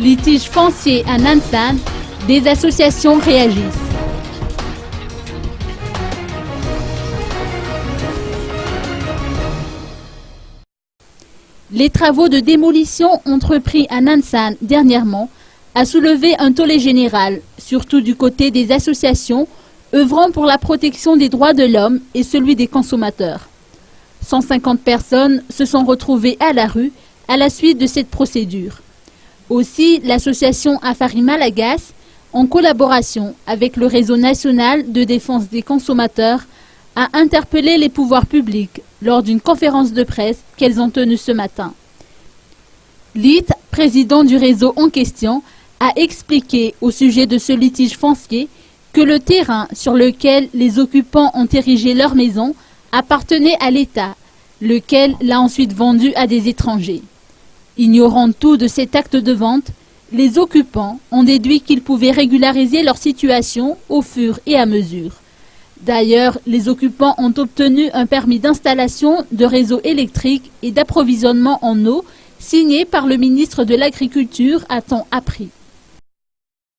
Litige foncier à Nansan, des associations réagissent. Les travaux de démolition entrepris à Nansan dernièrement a soulevé un tollé général, surtout du côté des associations œuvrant pour la protection des droits de l'homme et celui des consommateurs. 150 personnes se sont retrouvées à la rue à la suite de cette procédure. Aussi, l'association Afari Malagas, en collaboration avec le réseau national de défense des consommateurs, a interpellé les pouvoirs publics lors d'une conférence de presse qu'elles ont tenue ce matin. Lit, président du réseau en question, a expliqué au sujet de ce litige foncier que le terrain sur lequel les occupants ont érigé leur maison appartenait à l'État, lequel l'a ensuite vendu à des étrangers. Ignorant tout de cet acte de vente, les occupants ont déduit qu'ils pouvaient régulariser leur situation au fur et à mesure. D'ailleurs, les occupants ont obtenu un permis d'installation de réseau électrique et d'approvisionnement en eau signé par le ministre de l'Agriculture, a-t-on appris.